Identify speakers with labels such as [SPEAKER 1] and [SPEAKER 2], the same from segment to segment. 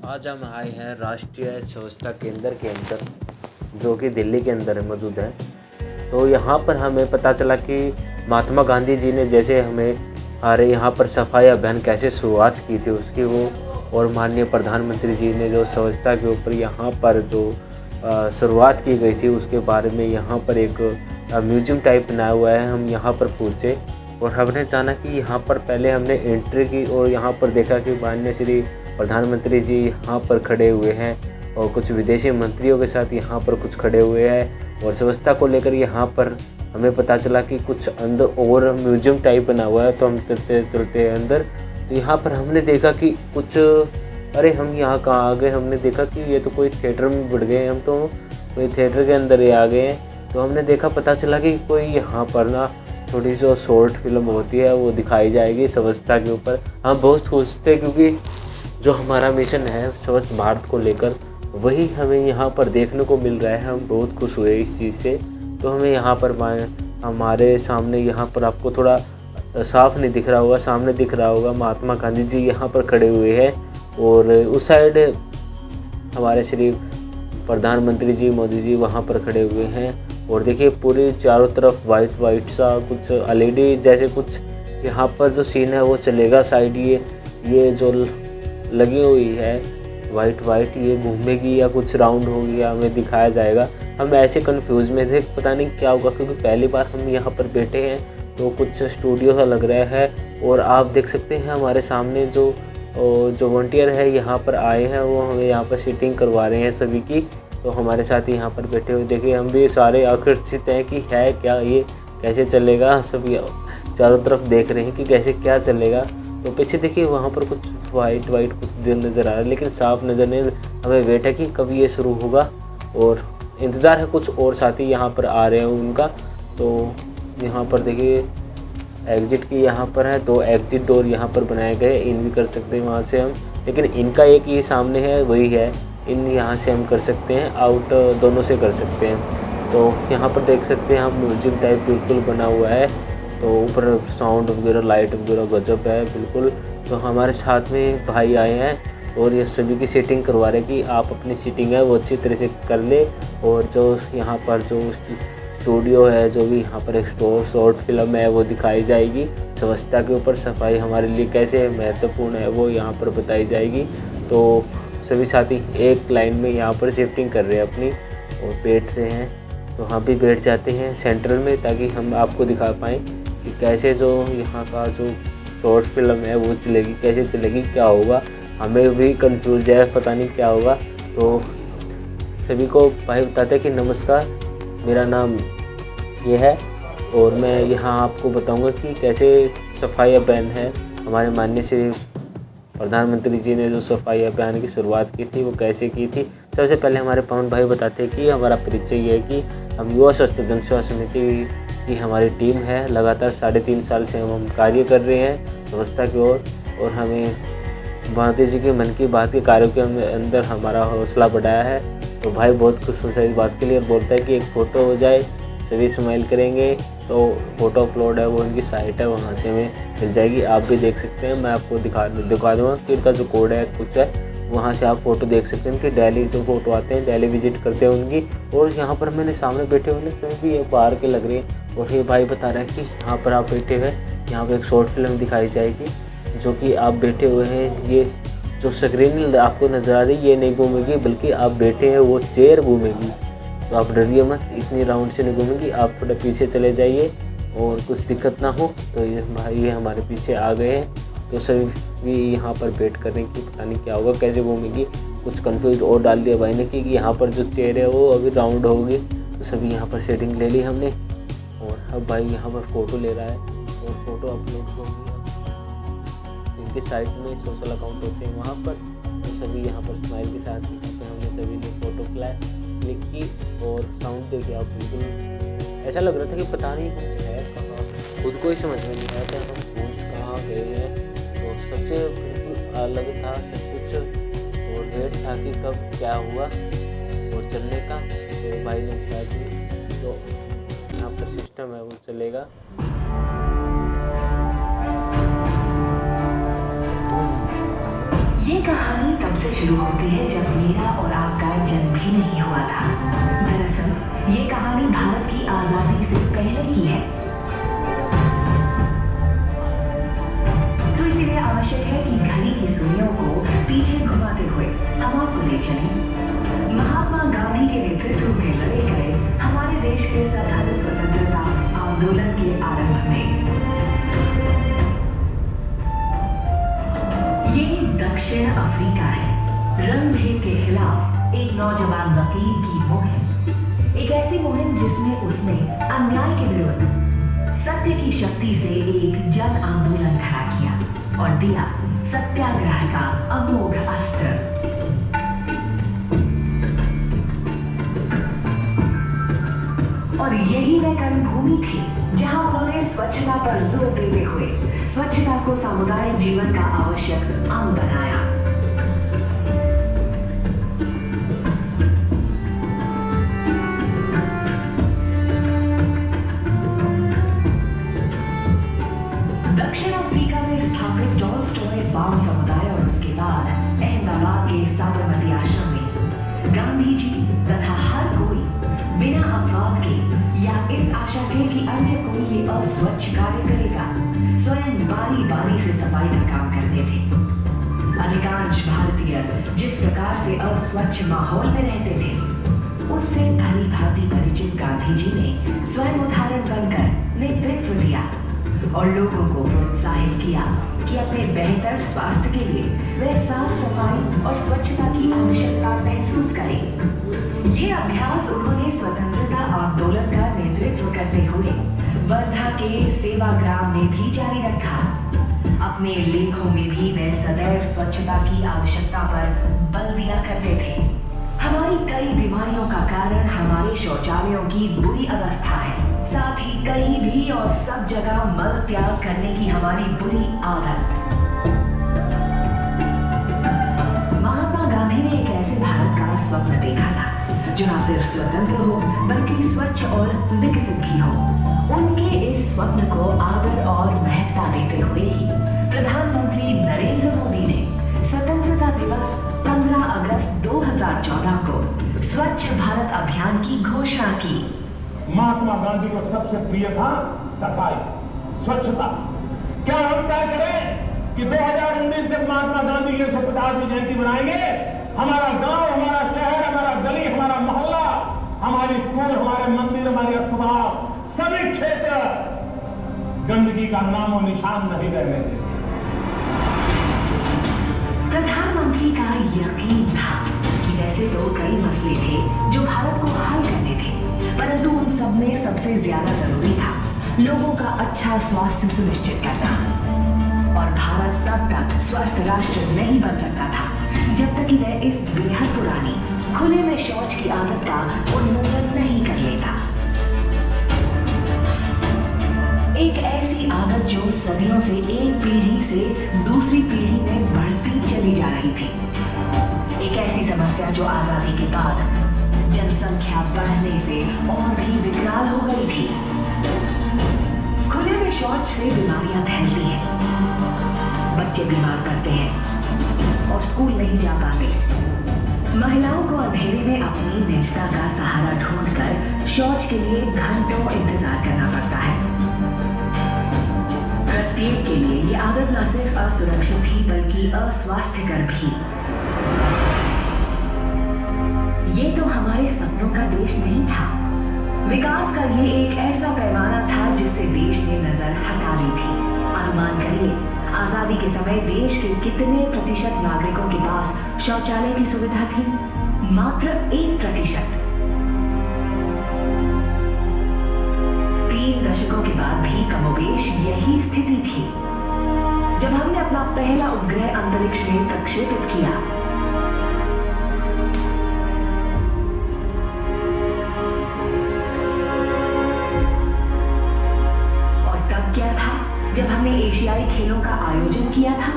[SPEAKER 1] आज हम आए हैं राष्ट्रीय स्वच्छता केंद्र के अंदर, जो कि दिल्ली के अंदर मौजूद है। तो यहाँ पर हमें पता चला कि महात्मा गांधी जी ने जैसे हमें हमारे यहाँ पर सफाई अभियान कैसे शुरुआत की थी उसकी वो, और माननीय प्रधानमंत्री जी ने जो स्वच्छता के ऊपर यहाँ पर जो शुरुआत की गई थी उसके बारे में यहाँ पर एक म्यूजियम टाइप बनाया हुआ है। हम यहाँ पर पहुँचे और हमने जाना कि यहाँ पर पहले हमने एंट्री की और यहाँ पर देखा कि माननीय श्री प्रधानमंत्री जी यहाँ पर खड़े हुए हैं और कुछ विदेशी मंत्रियों के साथ यहाँ पर कुछ खड़े हुए हैं। और स्वच्छता को लेकर यहाँ पर हमें पता चला कि कुछ अंदर और म्यूजियम टाइप बना हुआ है। तो हम चलते चलते अंदर, तो यहाँ पर हमने देखा कि कुछ, अरे हम यहाँ कहाँ आ गए, हमने देखा कि ये तो कोई थिएटर में बढ़ गए, हम तो कोई थिएटर के अंदर ही आ गए हैं। तो हमने देखा, पता चला कि कोई यहाँ पर ना थोड़ी सी शॉर्ट फिल्म होती है वो दिखाई जाएगी स्वच्छता के ऊपर। हम बहुत खुश थे क्योंकि जो हमारा मिशन है स्वच्छ भारत को लेकर वही हमें यहाँ पर देखने को मिल रहा है। हम बहुत खुश हुए इस चीज़ से। तो हमें यहाँ पर हमारे सामने यहाँ पर आपको थोड़ा साफ नहीं दिख रहा होगा, सामने दिख रहा होगा महात्मा गांधी जी यहाँ पर खड़े हुए हैं और उस साइड हमारे श्री प्रधानमंत्री जी मोदी जी वहाँ पर खड़े हुए हैं। और देखिए पूरी चारों तरफ वाइट वाइट सा कुछ एलईडी जैसे कुछ यहाँ पर जो सीन है वो चलेगा। साइड ये जो लगी हुई है वाइट वाइट, ये घूमेगी या कुछ राउंड होगी या हमें दिखाया जाएगा। हम ऐसे कंफ्यूज में थे, पता नहीं क्या होगा, क्योंकि पहली बार हम यहाँ पर बैठे हैं तो कुछ स्टूडियो सा लग रहा है। और आप देख सकते हैं हमारे सामने जो वॉलंटियर है यहाँ पर आए हैं, वो हमें यहाँ पर सीटिंग करवा रहे हैं सभी की। तो हमारे साथ यहाँ पर बैठे हुए देखिए हम भी सारे आकर्षित हैं कि है क्या, ये कैसे चलेगा। सभी चारों तरफ देख रहे हैं कि कैसे क्या चलेगा। तो पीछे देखिए वहाँ पर कुछ वाइट कुछ दिल नज़र आ रहा है, लेकिन साफ नज़र नहीं। हमें वेट है कि कब ये शुरू होगा और इंतज़ार है, कुछ और साथी यहाँ पर आ रहे हैं उनका। तो यहाँ पर देखिए एग्ज़िट की यहाँ पर है 2 एग्ज़िट डोर यहाँ पर बनाए गए, इन भी कर सकते हैं वहाँ से हम, लेकिन इनका एक ही सामने है वही है, इन यहाँ से हम कर सकते हैं, आउट दोनों से कर सकते हैं। तो यहाँ पर देख सकते हैं हम म्यूजिक टाइप बिल्कुल बना हुआ है। तो ऊपर साउंड वगैरह लाइट वगैरह गजब है बिल्कुल। तो हमारे साथ में भाई आए हैं और ये सभी की सीटिंग करवा रहे हैं कि आप अपनी सीटिंग है वो अच्छी तरह से कर ले। और जो यहाँ पर जो स्टूडियो है, जो भी यहाँ पर एक शॉर्ट फिल्म है वो दिखाई जाएगी। स्वच्छता के ऊपर सफाई हमारे लिए कैसे महत्वपूर्ण है वो यहाँ पर बताई जाएगी। तो सभी साथी एक लाइन में यहाँ पर शिफ्टिंग कर रहे हैं अपनी और बैठ रहे हैं। तो हम भी बैठ जाते हैं सेंट्रल में, ताकि हम आपको दिखा पाएँ कि कैसे जो यहाँ का जो शॉर्ट फिल्म है वो चलेगी, कैसे चलेगी, क्या होगा। हमें भी कंफ्यूज है, पता नहीं क्या होगा। तो सभी को भाई बताते हैं कि नमस्कार, मेरा नाम ये है और मैं यहाँ आपको बताऊंगा कि कैसे सफाई अभियान है। हमारे माननीय श्री प्रधानमंत्री जी ने जो सफाई अभियान की शुरुआत की थी वो कैसे की थी। सबसे पहले हमारे पवन भाई बताते हैं कि हमारा परिचय ये है कि हम युवा स्वास्थ्य जनसेवा समिति की हमारी टीम है। लगातार 3.5 साल से हम कार्य कर रहे हैं व्यवस्था की ओर, और हमें गांधी जी के मन की बात के कार्यों के अंदर हमारा हौसला बढ़ाया है। तो भाई बहुत खुश हो इस बात के लिए और बोलता है कि एक फ़ोटो हो जाए, सभी स्माइल करेंगे। तो फ़ोटो अपलोड है वो उनकी साइट है, वहाँ से हमें मिल जाएगी, आप भी देख सकते हैं। मैं आपको दिखा दूँगा कि इनका जो कोड है कुछ है, वहाँ से आप फ़ोटो देख सकते हैं। उनकी डेली जो फ़ोटो आते हैं, डेली विजिट करते हैं उनकी। और यहाँ पर मैंने सामने बैठे हुए सभी भी ये बाहर के लग रहे हैं। और ये भाई बता रहा है कि यहाँ पर आप बैठे हुए, यहाँ पर एक शॉर्ट फिल्म दिखाई जाएगी जो कि आप बैठे हुए हैं। ये जो स्क्रीन आपको नज़र आ रही है ये नहीं घूमेगी, बल्कि आप बैठे हैं वो चेयर घूमेगी। तो आप डरिए मत, इतनी राउंड से नहीं घूमेगी। आप थोड़ा पीछे चले जाइए और कुछ दिक्कत ना हो। तो ये भाई हमारे पीछे आ गए हैं। तो सभी भी यहाँ पर वेट करें कि पता नहीं क्या होगा, कैसे घूमेगी। कुछ कंफ्यूज और डाल दिया भाई ने कि यहाँ पर जो चेयर है वो अभी राउंड होगी। तो सभी यहाँ पर सेटिंग ले ली हमने और अब भाई यहाँ पर फ़ोटो ले रहा है और फ़ोटो अपलोड होगी। इनके साइट में सोशल अकाउंट होते हैं वहाँ पर। तो सभी यहाँ पर स्माइल के साथ यहाँ पर हमने सभी ने फ़ोटो क्लिक की। और साउंड देखिए आप, बिल्कुल ऐसा लग रहा था कि पता नहीं है कहाँ, खुद को ही समझ में नहीं आया था हम पहुँच कहाँ गए हैं। तो सबसे बिल्कुल अलग था सब कुछ और वेट था कि कब क्या हुआ और चलने का। तो भाई ने बताया कि जो यहाँ पर सिस्टम है वो चलेगा।
[SPEAKER 2] ये कहानी तब से से शुरू होती है जब मेरा और आपका जन्म भी नहीं हुआ था। दरअसल ये कहानी भारत की आजादी से पहले की है। तो इसीलिए आवश्यक है कि घड़ी की सुइयों को पीछे घुमाते हुए हम आपको ले चलें महात्मा गांधी के नेतृत्व में लड़े गए हमारे देश के सफल स्वतंत्रता आंदोलन के आरंभ में। ये दक्षिण अफ्रीका है। रंग भेद के खिलाफ एक नौजवान वकील की मुहिम, एक ऐसी मुहिम जिसमें उसने अन्याय के विरुद्ध सत्य की शक्ति से एक जन आंदोलन खड़ा किया और दिया सत्याग्रह का अमोघ अस्त्र। और यही वह कर्मभूमि थी जहां उन्होंने स्वच्छता पर जोर देते हुए स्वच्छता को सामुदायिक जीवन का आवश्यक अंग बनाया। दक्षिण अफ्रीका में स्थापित टॉलस्टॉय फार्म समुदाय और उसके बाद अहमदाबाद के साबरमती आश्रम में गांधी जी तथा हर कोई बिना अपवाद के या इस आशा के कि अन्य कोई ये अस्वच्छ कार्य करेगा, स्वयं बारी बारी से सफाई का काम करते थे। अधिकांश भारतीय जिस प्रकार से अस्वच्छ माहौल में रहते थे, उससे भली भांति परिचित गांधी जी ने स्वयं उदाहरण बनकर नेतृत्व दिया और लोगों को प्रोत्साहित किया कि अपने बेहतर स्वास्थ्य के लिए वे साफ सफाई और स्वच्छता की आवश्यकता महसूस करें। ये अभ्यास उन्होंने स्वतंत्रता आंदोलन का नेतृत्व करते हुए वर्धा के सेवाग्राम में भी जारी रखा। अपने लेखों में भी वे सदैव स्वच्छता की आवश्यकता पर बल दिया करते थे। हमारी कई बीमारियों का कारण हमारे शौचालयों की बुरी अवस्था है, साथ ही कहीं भी और सब जगह मल त्याग करने की हमारी बुरी आदत। महात्मा गांधी ने एक ऐसे भारत का स्वप्न देखा था जो न सिर्फ स्वतंत्र हो बल्कि स्वच्छ और विकसित भी हो। उनके इस स्वप्न को आदर और महत्ता देते हुए ही प्रधानमंत्री नरेंद्र मोदी ने स्वतंत्रता दिवस 15 अगस्त 2014 को स्वच्छ भारत अभियान की घोषणा की।
[SPEAKER 3] महात्मा गांधी को सबसे प्रिय था सफाई, स्वच्छता। क्या हम तय करें कि 2019 तक महात्मा गांधी की 150वीं जयंती मनाएंगे? हमारा गांव, हमारा शहर, हमारा गली, हमारा मोहल्ला, हमारे स्कूल, हमारे मंदिर, हमारे अस्पताल, सभी क्षेत्र गंदगी का नामो निशान नहीं रहने देंगे।
[SPEAKER 2] प्रधानमंत्री का यकीन था कि वैसे तो कई मसले थे जो भारत को हल करने थे, परंतु उन सब में सबसे ज्यादा जरूरी था लोगों का अच्छा स्वास्थ्य सुनिश्चित करना। और भारत तब तक स्वस्थ राष्ट्र नहीं बन सकता था जब तक कि वह इस बेहद पुरानी खुले में शौच की आदत का उन्मूलन नहीं कर लेता। एक ऐसी आदत जो सदियों से एक पीढ़ी से दूसरी पीढ़ी में बढ़ती चली जा रही थी। एक ऐसी समस्या जो आजादी के बाद जनसंख्या बढ़ने से और भी विकराल हो गई थी। खुले में शौच से बीमारियां फैलती हैं, बच्चे बीमार पड़ते हैं और स्कूल नहीं जा पाते। महिलाओं को अंधेरे में अपनी निजता का सहारा ढूंढकर शौच के लिए घंटों इंतजार करना पड़ता है। प्रत्येक के लिए ये आदत न सिर्फ असुरक्षित थी बल्कि अस्वास्थ्यकर भी। ये तो हमारे सपनों का देश नहीं था। विकास का ये एक ऐसा पैमाना था जिससे देश ने नजर हटा ली थी। अनुमान करिए, आजादी के समय देश के कितने प्रतिशत नागरिकों के पास शौचालय की सुविधा थी? मात्र 1%। 3 दशकों के बाद भी कमोबेश यही स्थिति थी। जब हमने अपना पहला उपग्रह अंतरिक्ष में प्रक्षेपित किया, और तब क्या था जब हमने एशियाई खेलों का आयोजन किया था,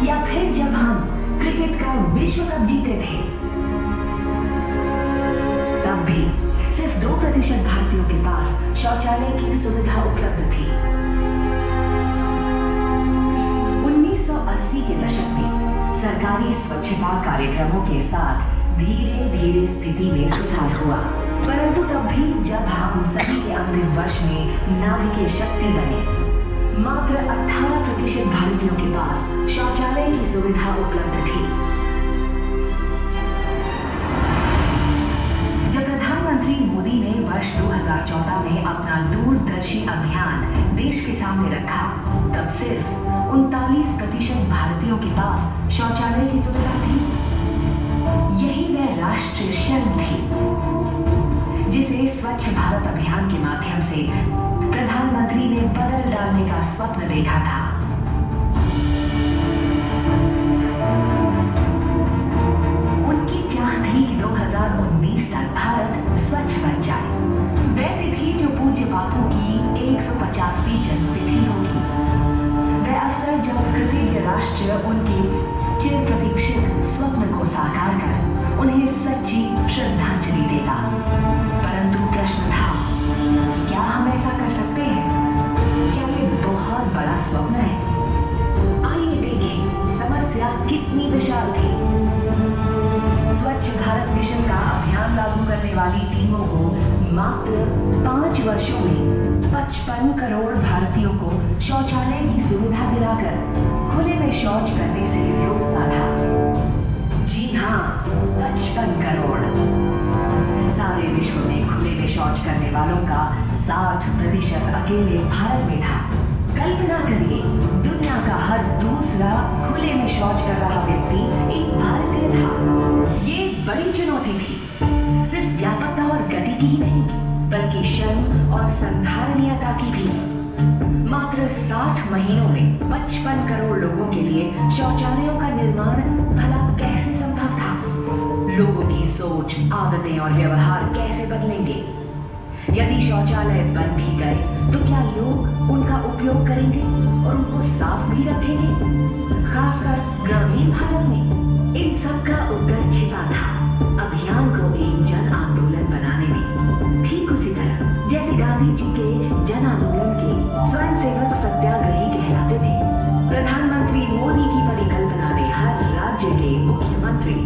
[SPEAKER 2] या फिर जब हम क्रिकेट का विश्व कप जीते थे, तब भी सिर्फ 2% भारतीयों के पास शौचालय की सुविधा उपलब्ध थी। सरकारी स्वच्छता कार्यक्रमों के साथ धीरे धीरे स्थिति में सुधार हुआ, परंतु तब भी जब हम सदी के अंतिम वर्ष में नाभिकीय शक्ति बने, मात्र 18% भारतीयों के पास शौचालय की सुविधा उपलब्ध थी। जब प्रधानमंत्री मोदी ने वर्ष 2014 में अपना दूरदर्शी अभियान देश के सामने रखा, तब सिर्फ 39% भारतीयों के पास शौचालय की सुविधा थी। यही वह राष्ट्रीय शर्म थी जिसे स्वच्छ भारत अभियान के माध्यम से प्रधानमंत्री ने बदल डालने का स्वप्न देखा था। उनकी चाह थी कि 2019 तक भारत स्वच्छ बन जाए। वह तिथि जो पूज्य बापू की 150वीं जन्मतिथि होगी, वह अवसर जब कृतज्ञ राष्ट्र उनके चिर प्रतीक्षित स्वप्न को साकार कर उन्हें सच्ची श्रद्धांजलि देगा। परंतु प्रश्न था कि क्या हम ऐसा कर सकते हैं? क्या ये बहुत बड़ा स्वप्न है? आइए देखें समस्या कितनी विशाल थी। स्वच्छ भारत मिशन का अभियान लागू करने वाली टीमों को मात्र 5 वर्षों में 55 करोड़ भारतीयों को शौचालय की सुविधा दिलाकर खुले में शौच करने से रोकना था। जी हाँ, 55 करोड़। सारे विश्व में खुले में शौच करने वालों का 60% अकेले भारत में था। कल्पना करिए, दुनिया का हर दूसरा खुले में शौच कर रहा व्यक्ति एक भारतीय था। ये बड़ी चुनौती थी, सिर्फ व्यापकता और गति की ही नहीं, बल्कि श्रम और संधारणीयता की भी। मात्र 60 महीनों में 55 करोड़ लोगों के लिए शौचालयों का निर्माण भला कैसे संभव था? लोगों की सोच, आदतें और व्यवहार कैसे बदलेंगे? यदि शौचालय बन भी गए तो क्या लोग उनका उपयोग करेंगे और उनको साफ भी रखेंगे? खासकर ग्रामीण भारत में इन सब का उत्तर छिपा था अभियान को एक जन आंदोलन बनाने में। ठीक उसी तरह जैसे गांधी जी के जन आंदोलन के स्वयंसेवक सत्याग्रही कहलाते थे, प्रधानमंत्री मोदी की परिकल्पना ने हर राज्य के मुख्यमंत्री,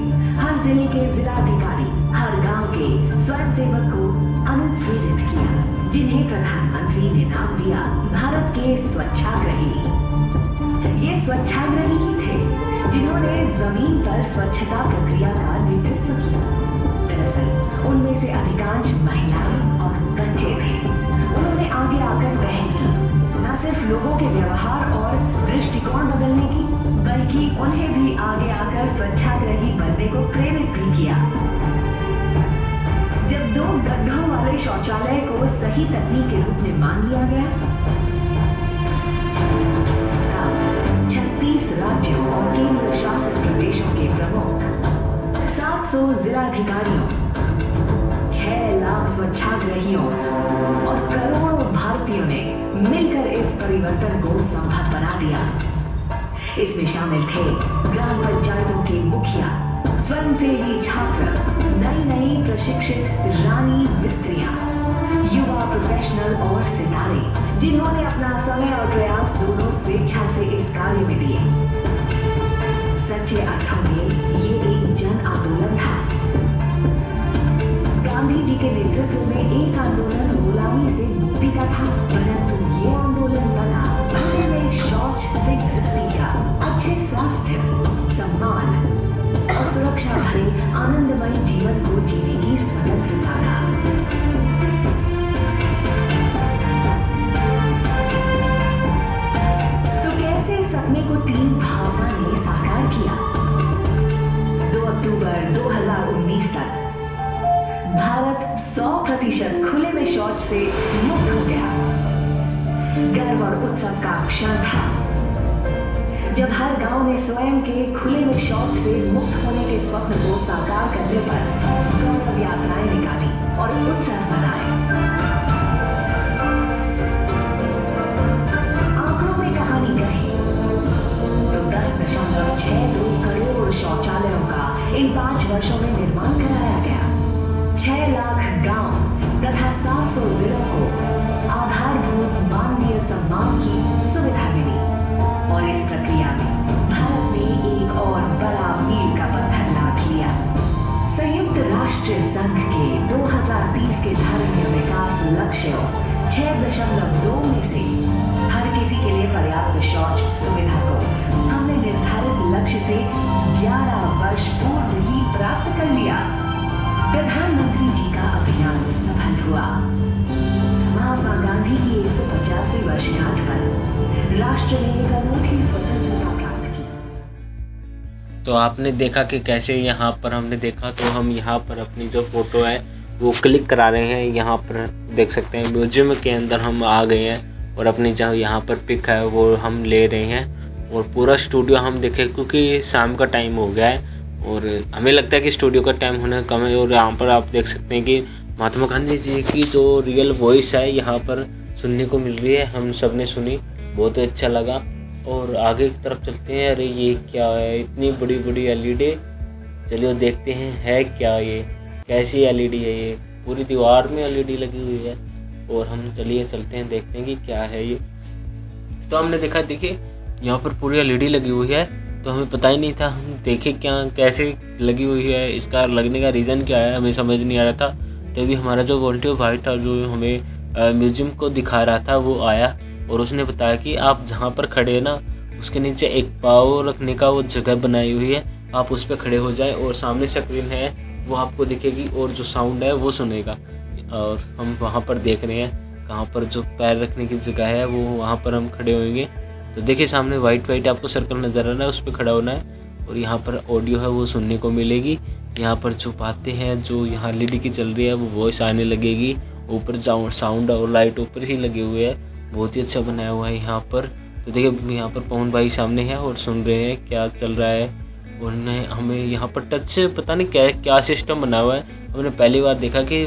[SPEAKER 2] हर जिले के जिलाधिकारी, हर गांव के स्वयंसेवक को अनुप्रेरित किया, जिन्हें प्रधानमंत्री ने नाम दिया भारत के स्वच्छाग्रही। ये स्वच्छाग्रही ही थे जिन्होंने जमीन पर स्वच्छता प्रक्रिया का नेतृत्व किया। दरअसल उनमें से अधिकांश महिलाएं और बच्चे थे। उन्होंने आगे आकर पहल की, न सिर्फ लोगों के व्यवहार और दृष्टिकोण बदलने की, बल्कि उन्हें भी आगे आकर स्वच्छाग्रही बनने को प्रेरित भी किया। जब 2 गड्ढों वाले शौचालय को सही तकनीक के रूप में मान लिया गया, तब 36 राज्यों और केंद्र शासित प्रदेशों के प्रमुख, 700 जिलाधिकारियों, 6 लाख स्वच्छाग्रहियों और करोड़ों भारतीयों ने मिलकर इस परिवर्तन को संभव बना दिया। इसमें शामिल थे ग्राम पंचायतों के मुखिया, स्वयंसेवी छात्र, नई प्रशिक्षित रानी मिस्त्रियां, युवा प्रोफेशनल और सितारे, जिन्होंने अपना समय और प्रयास दोनों स्वेच्छा से इस कार्य में दिए। सच्चे अर्थों में ये एक जन आंदोलन था। गांधी जी के नेतृत्व में एक आंदोलन गुलामी से मुक्ति का था, परंतु ये आंदोलन बना खुले में शौच से मुक्ति का, अच्छे स्वास्थ्य, सम्मान और सुरक्षा भरे आनंदमय जीवन को जीने की स्वतंत्रता था। तो कैसे इस सपने को टीम भावना ने साकार किया? 2 अक्टूबर 2019 तक भारत 100% खुले में शौच से मुक्त हो गया। गर्व और उत्सव का क्षण था जब हर गांव ने स्वयं के खुले में शौच से मुक्त होने के स्वप्न को साकार करने पर गौरव यात्राएं निकाली और उत्सव मनाए। आंकड़ों में कहानी कही तो 10.62 करोड़ शौचालयों का इन 5 वर्षों में निर्माण कराया गया। 6 लाख गांव तथा 700 जिलों को आधारभूत मानवीय सम्मान की सुविधा मिली और इस प्रक्रिया में भारत ने एक और बड़ा राष्ट्रीय संघ के 2030 के धारणीय विकास लक्ष्यों 6.2 में से हर किसी के लिए पर्याप्त शौच सुविधा को हमने निर्धारित लक्ष्य से 11 वर्ष पूर्व ही प्राप्त कर लिया। प्रधानमंत्री जी का अभियान सफल हुआ। महात्मा गांधी की 150वीं वर्षगांठ पर राष्ट्र ने एक अनूठी स्वतंत्रता प्राप्त की।
[SPEAKER 1] तो आपने देखा कि कैसे यहाँ पर हमने देखा, तो हम यहाँ पर अपनी जो फ़ोटो है वो क्लिक करा रहे हैं। यहाँ पर देख सकते हैं म्यूजियम के अंदर हम आ गए हैं और अपनी जो यहाँ पर पिक है वो हम ले रहे हैं। और पूरा स्टूडियो हम देखें क्योंकि शाम का टाइम हो गया है और हमें लगता है कि स्टूडियो का टाइम होने कम है। और यहाँ पर आप देख सकते हैं कि महात्मा गांधी जी की जो रियल वॉइस है यहाँ पर सुनने को मिल रही है। हम सब ने सुनी, बहुत अच्छा लगा। और आगे की तरफ चलते हैं। अरे ये क्या है, इतनी बड़ी बड़ी एलईडी। चलिए देखते हैं है क्या ये, कैसी एलईडी है ये। पूरी दीवार में एलईडी लगी हुई है। और हम चलिए चलते हैं, देखते हैं कि क्या है ये। तो हमने देखा, देखिए यहाँ पर पूरी एलईडी लगी हुई है। तो हमें पता ही नहीं था, हम देखे क्या कैसे लगी हुई है, इसका लगने का रीज़न क्या है हमें समझ नहीं आ रहा था। तभी हमारा जो वॉलंटियर भाई था जो हमें म्यूजियम को दिखा रहा था वो आया और उसने बताया कि आप जहाँ पर खड़े हैं ना उसके नीचे एक पाँव रखने का वो जगह बनाई हुई है, आप उस पर खड़े हो जाए और सामने स्क्रीन है वो आपको दिखेगी और जो साउंड है वो सुनेगा। और हम वहाँ पर देख रहे हैं कहाँ पर जो पैर रखने की जगह है वो वहाँ पर हम खड़े होंगे। तो देखिए सामने वाइट आपको सर्कल नज़र आ रहा है, उस पर खड़ा होना है और यहाँ पर ऑडियो है वो सुनने को मिलेगी। यहाँ पर जो बातें हैं जो यहाँ एलईडी की चल रही है वो वॉइस आने लगेगी। ऊपर साउंड और लाइट ऊपर ही लगे हुए हैं, बहुत ही अच्छा बनाया हुआ है यहाँ पर। तो देखिए यहाँ पर पवन भाई सामने है और सुन रहे हैं क्या चल रहा है। और हमें यहाँ पर टच पता नहीं क्या सिस्टम बना हुआ है। हमने पहली बार देखा कि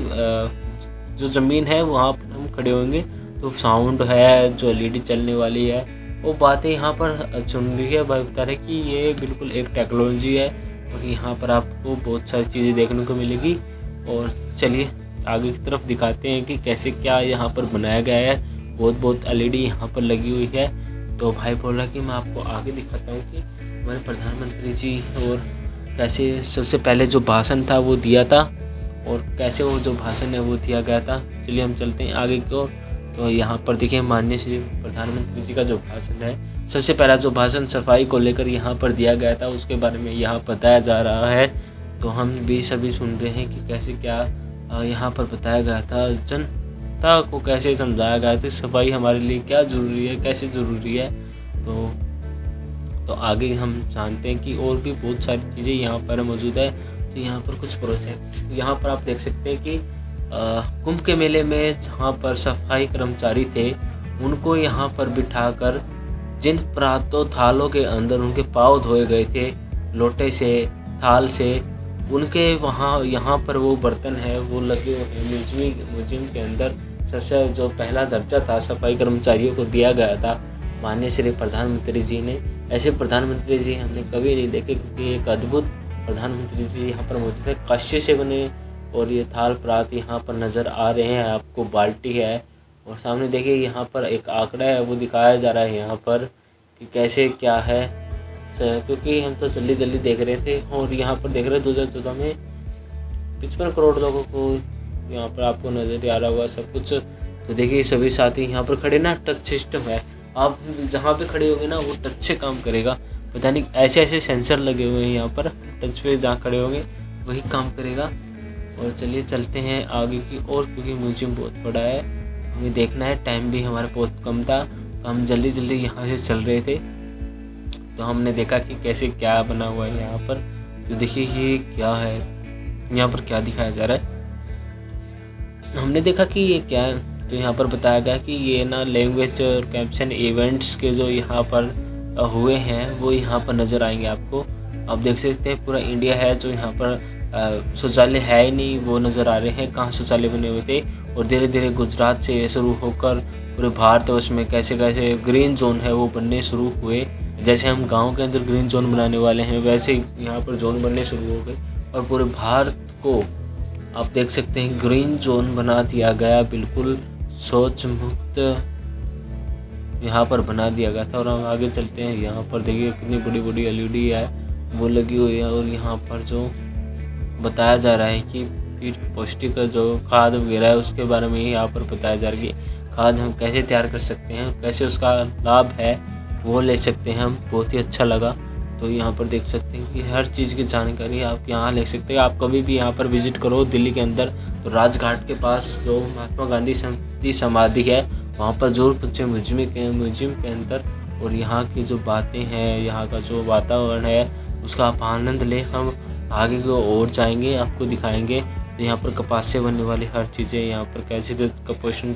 [SPEAKER 1] जो ज़मीन है वहाँ पर हम खड़े होंगे तो साउंड है जो एलईडी चलने वाली है वो बातें यहाँ पर सुन रही है। भाई बता रहे कि ये बिल्कुल एक टेक्नोलॉजी है और यहाँ पर आपको बहुत सारी चीज़ें देखने को मिलेगी। और चलिए आगे की तरफ दिखाते हैं कि कैसे क्या यहाँ पर बनाया गया है। बहुत एलईडी यहाँ पर लगी हुई है। तो भाई बोल रहा कि मैं आपको आगे दिखाता हूँ कि हमारे प्रधानमंत्री जी और कैसे सबसे पहले जो भाषण था वो दिया था और कैसे वो जो भाषण है वो दिया गया था। चलिए हम चलते हैं आगे की ओर। तो यहाँ पर देखिए माननीय श्री प्रधानमंत्री जी का जो भाषण है, सबसे पहला जो भाषण सफाई को लेकर यहाँ पर दिया गया था उसके बारे में यहाँ बताया जा रहा है। तो हम भी सभी सुन रहे हैं कि कैसे क्या यहाँ पर बताया गया था, जनता को कैसे समझाया गया था सफाई हमारे लिए क्या ज़रूरी है, कैसे ज़रूरी है। तो आगे हम जानते हैं कि और भी बहुत सारी चीज़ें यहाँ पर मौजूद है। तो यहाँ पर कुछ प्रोजेक्ट यहाँ पर आप देख सकते हैं कि कुंभ के मेले में जहाँ पर सफाई कर्मचारी थे उनको यहाँ पर बिठाकर जिन प्रातों थालों के अंदर उनके पाँव धोए गए थे लोटे से थाल से, उनके यहाँ पर वो बर्तन है वो लगे हुए हैं म्यूजियम के अंदर। सबसे जो पहला दर्जा था सफाई कर्मचारियों को दिया गया था माननीय श्री प्रधानमंत्री जी ने। ऐसे प्रधानमंत्री जी हमने कभी नहीं देखे क्योंकि एक अद्भुत प्रधानमंत्री जी यहाँ पर मौजूद है, कांस्य से बने। और ये थाल प्रात यहाँ पर नज़र आ रहे हैं आपको, बाल्टी है और सामने देखिए यहाँ पर एक आंकड़ा है वो दिखाया जा रहा है यहाँ पर कि कैसे क्या है। क्योंकि हम तो जल्दी देख रहे थे और यहाँ पर देख रहे हैं 2014 में 55 करोड़ लोगों को यहाँ पर आपको नज़र आ रहा होगा सब कुछ। तो देखिए सभी साथी यहाँ पर खड़े ना, टच सिस्टम है, आप जहाँ पे खड़े होंगे ना वो टच से काम करेगा। पता नहीं ऐसे सेंसर लगे हुए हैं यहाँ पर, टच पे जहाँ खड़े होंगे वही काम करेगा। और चलिए चलते हैं आगे की ओर क्योंकि म्यूजियम बहुत बड़ा है, हमें देखना है, टाइम भी हमारा बहुत कम था तो हम जल्दी यहाँ से चल रहे थे। तो हमने देखा कि कैसे क्या बना हुआ है यहाँ पर। तो देखिए ये क्या है, यहाँ पर क्या दिखाया जा रहा है। हमने देखा कि ये क्या है, तो यहाँ पर बताया गया कि ये ना लैंग्वेज और कैप्शन इवेंट्स के जो यहाँ पर हुए हैं वो यहाँ पर नज़र आएंगे आपको। आप देख सकते हैं पूरा इंडिया है जो यहाँ पर शौचालय है ही नहीं वो नज़र आ रहे हैं, कहाँ शौचालय बने हुए थे। और धीरे धीरे गुजरात से शुरू होकर पूरे भारतवर्ष में कैसे कैसे ग्रीन जोन है वो बनने शुरू हुए। जैसे हम गांव के अंदर ग्रीन जोन बनाने वाले हैं वैसे यहाँ पर जोन बनने शुरू हो गए और पूरे भारत को आप देख सकते हैं ग्रीन जोन बना दिया गया, बिल्कुल शौच मुक्त यहाँ पर बना दिया गया था। और हम आगे चलते हैं, यहाँ पर देखिए कितनी बड़ी एलईडी है वो लगी हुई है। और यहाँ पर जो बताया जा रहा है कि पौष्टिक जो खाद वगैरह है उसके बारे में यहाँ पर बताया जा रहा है कि खाद हम कैसे तैयार कर सकते हैं, कैसे उसका लाभ है वो ले सकते हैं हम। बहुत ही अच्छा लगा। तो यहाँ पर देख सकते हैं कि हर चीज़ की जानकारी आप यहाँ ले सकते हैं। आप कभी भी यहाँ पर विज़िट करो दिल्ली के अंदर तो राजघाट के पास जो महात्मा गांधी की समाधि है वहाँ पर ज़रूर पहुँचे म्यूजियम के अंदर, और यहाँ की जो बातें हैं, यहाँ का जो वातावरण है उसका आप आनंद लें। हम आगे की ओर जाएंगे, आपको दिखाएंगे। तो यहाँ पर कपास से बनने वाली हर चीज़ें, यहाँ पर कैसे जो कपोषण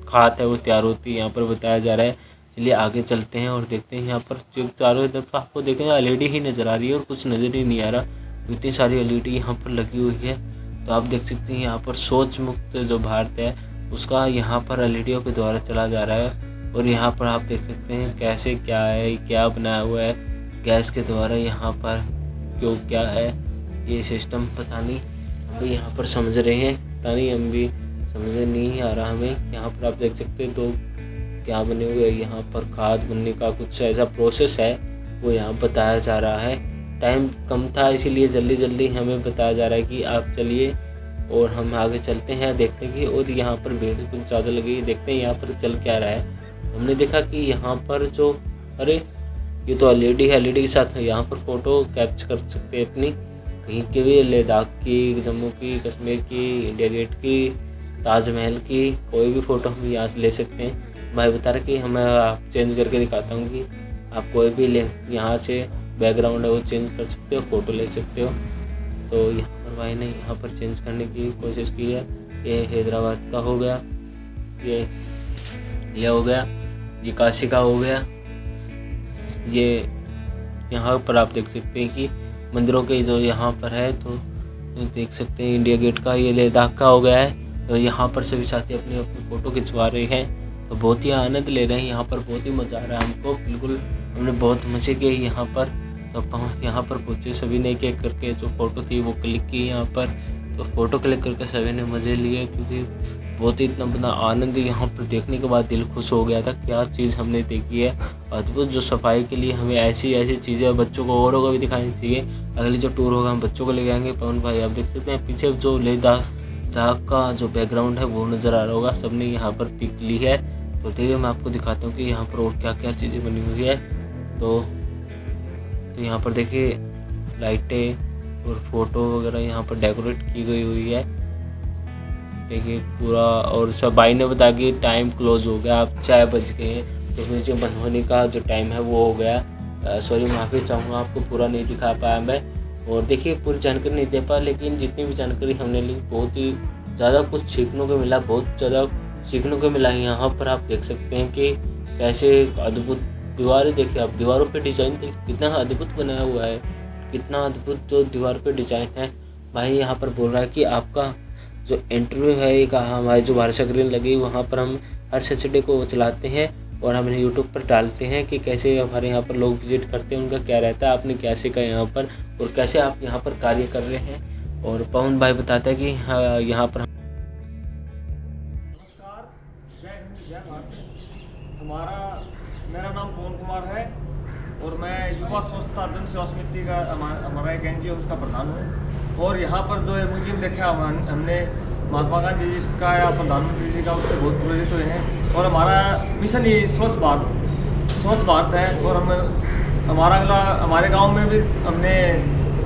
[SPEAKER 1] खाद है वो तैयार होती है यहाँ पर बताया जा रहा है। चलिए आगे चलते हैं और देखते हैं। यहाँ पर जो चारों तरफ आपको देखेंगे एलईडी ही नज़र आ रही है और कुछ नज़र ही नहीं आ रहा, इतनी सारी एलईडी यहाँ पर लगी हुई है। तो आप देख सकते हैं यहाँ पर शौच मुक्त जो भारत है उसका यहाँ पर एलईडीओं के द्वारा चला जा रहा है। और यहाँ पर आप देख सकते हैं कैसे क्या है, क्या बनाया हुआ है गैस के द्वारा, यहाँ पर क्यों क्या है ये सिस्टम पता नहीं, हम भी यहाँ पर समझ रहे हैं, पता नहीं हम भी समझ नहीं आ रहा हमें। यहाँ पर आप देख सकते हैं तो क्या बने हुए हैं, यहाँ पर खाद बनने का कुछ ऐसा प्रोसेस है वो यहाँ बताया जा रहा है। टाइम कम था इसीलिए जल्दी जल्दी हमें बताया जा रहा है कि आप चलिए और हम आगे चलते हैं, देखते हैं कि। और यहाँ पर भीड़ कुछ ज़्यादा लगी, देखते हैं यहाँ पर चल क्या रहा है। हमने देखा कि यहाँ पर जो अरे ये तो एलईडी है, एलईडी के साथ यहाँ पर फ़ोटो कैप्चर कर सकते हैं अपनी, कहीं के भी, लद्दाख की, जम्मू की, कश्मीर की, इंडिया गेट की, ताजमहल की, कोई भी फ़ोटो हम यहाँ से ले सकते हैं। भाई बता रहे कि हमें चेंज करके दिखाता हूँ कि आप कोई भी ले यहाँ से बैकग्राउंड है वो चेंज कर सकते हो, फ़ोटो ले सकते हो। तो यहाँ पर भाई ने यहाँ पर चेंज करने की कोशिश की है। ये हैदराबाद का हो गया, ये हो गया, ये काशी का हो गया। ये यहाँ पर आप देख सकते हैं कि मंदिरों के जो यहाँ पर है तो देख सकते हैं इंडिया गेट का, ये लद्दाख का हो गया है। तो यहाँ पर सभी साथी अपनी अपनी फ़ोटो खिंचवा रहे हैं, तो बहुत ही आनंद ले रहे हैं। यहाँ पर बहुत ही मज़ा आ रहा है हमको, बिल्कुल हमने बहुत मज़े किए यहाँ पर। तो यहाँ पर पहुँचे, सभी ने एक एक करके जो फ़ोटो थी वो क्लिक की यहाँ पर। तो फ़ोटो क्लिक करके सभी ने मज़े लिए, क्योंकि बहुत ही इतना बड़ा आनंद यहाँ पर देखने के बाद दिल खुश हो गया था। क्या चीज़ हमने देखी है अद्भुत। जो सफाई के लिए हमें ऐसी चीज़ें बच्चों को औरों को भी दिखानी चाहिए। अगले जो टूर होगा हम बच्चों को ले जाएंगे। पवन भाई आप देख सकते हैं पीछे जो लद्दाख का जो बैकग्राउंड है वो नज़र आ रहा होगा, सबने यहाँ पर पिक ली है। तो देखिए मैं आपको दिखाता हूँ कि यहाँ पर और क्या क्या चीज़ें बनी हुई है। तो यहाँ पर देखिए लाइटें और फोटो वगैरह यहाँ पर डेकोरेट की गई हुई है, देखिए पूरा। और सब भाई ने बताया कि टाइम क्लोज हो गया, अब 6 बज गए हैं, तो म्यूजियम बंद होने का जो टाइम है वो हो गया। सॉरी माफ़ी चाहूँगा, आपको पूरा नहीं दिखा पाया मैं। और देखिए पूरी जानकारी नहीं दे पाया, लेकिन जितनी भी जानकारी हमने ली बहुत ही ज़्यादा कुछ सीखने को मिला, बहुत ज़्यादा सीखने को मिला। यहाँ पर आप देख सकते हैं कि कैसे अद्भुत दीवारें, देखिए आप दीवारों पे डिज़ाइन देखिए कितना अद्भुत बनाया हुआ है, कितना अद्भुत जो दीवार पे डिज़ाइन है। भाई यहाँ पर बोल रहा है कि आपका जो इंटरव्यू है एक हमारी जो भारत स्क्रीन लगी वहाँ पर हम हर सैटरडे को चलाते हैं और हम यूट्यूब पर डालते हैं कि कैसे हमारे यहाँ पर लोग विजिट करते हैं, उनका क्या रहता है, आपने क्या सीखा यहाँ पर और कैसे आप यहाँ पर कार्य कर रहे हैं। और पवन भाई बताता है कि यहाँ पर
[SPEAKER 4] मेरा नाम पवन कुमार है और मैं युवा संस्था जन सेवा समिति का हमारा एक एनजीओ उसका प्रधान हूँ। और यहाँ पर जो है म्यूजियम देखा हमने महात्मा गांधी जी का या प्रधानमंत्री जी का, उससे बहुत प्रेरित हुए हैं। और हमारा मिशन ये स्वच्छ भारत है। और हमारे गांव में भी हमने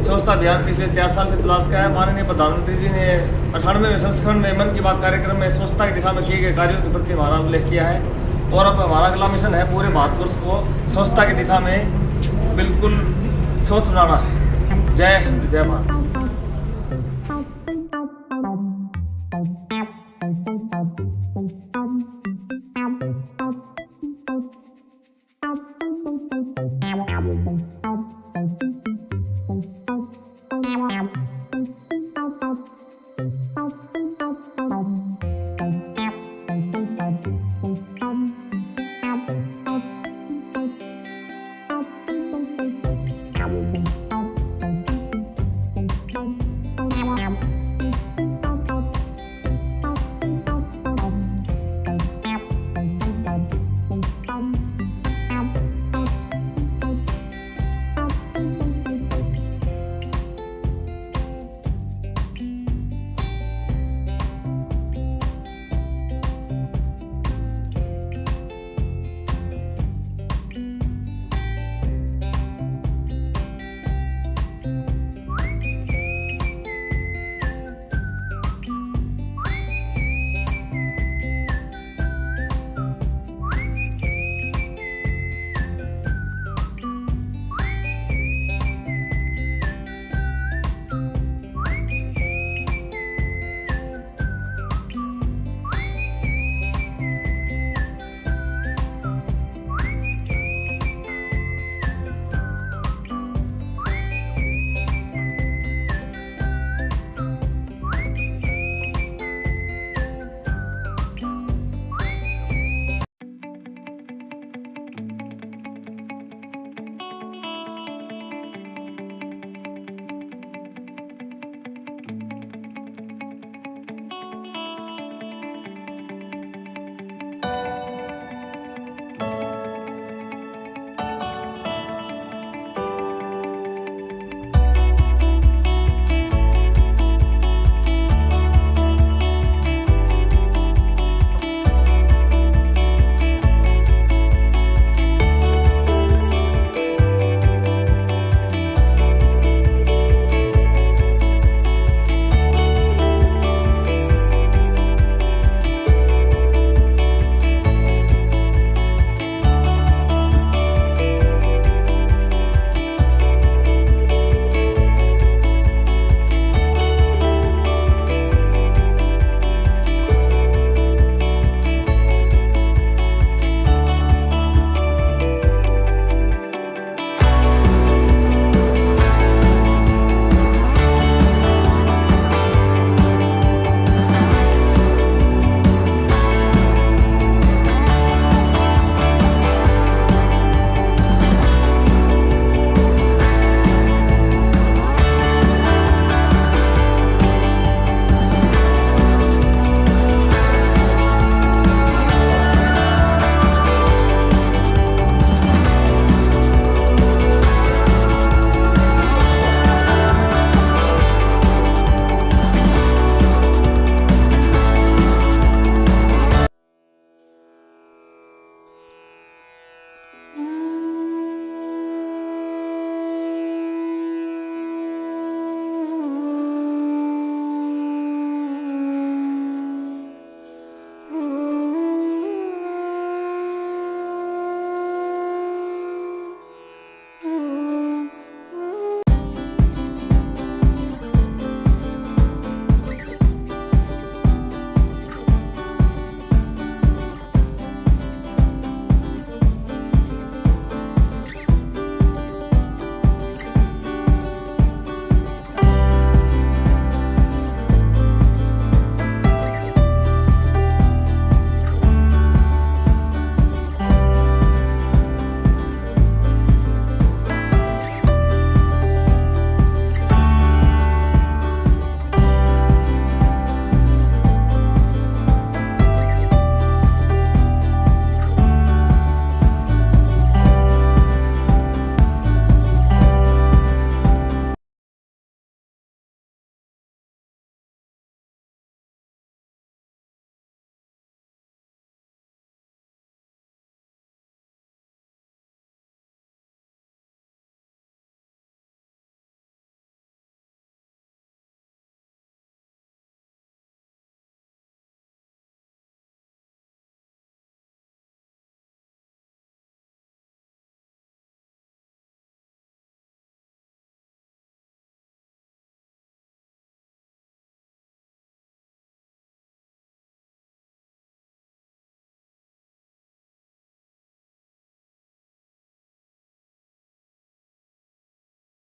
[SPEAKER 4] स्वच्छता अभियान पिछले 4 साल से तलाश किया है। माननीय प्रधानमंत्री जी ने 98वें संस्करण में मन की बात कार्यक्रम में स्वच्छता की दिशा में किए गए कार्यों के प्रति हमारा उल्लेख किया है। और अब हमारा अगला मिशन है पूरे भारतवर्ष को स्वच्छता की दिशा में बिल्कुल स्वच्छ बनाना है। जय हिंद, जय भारत।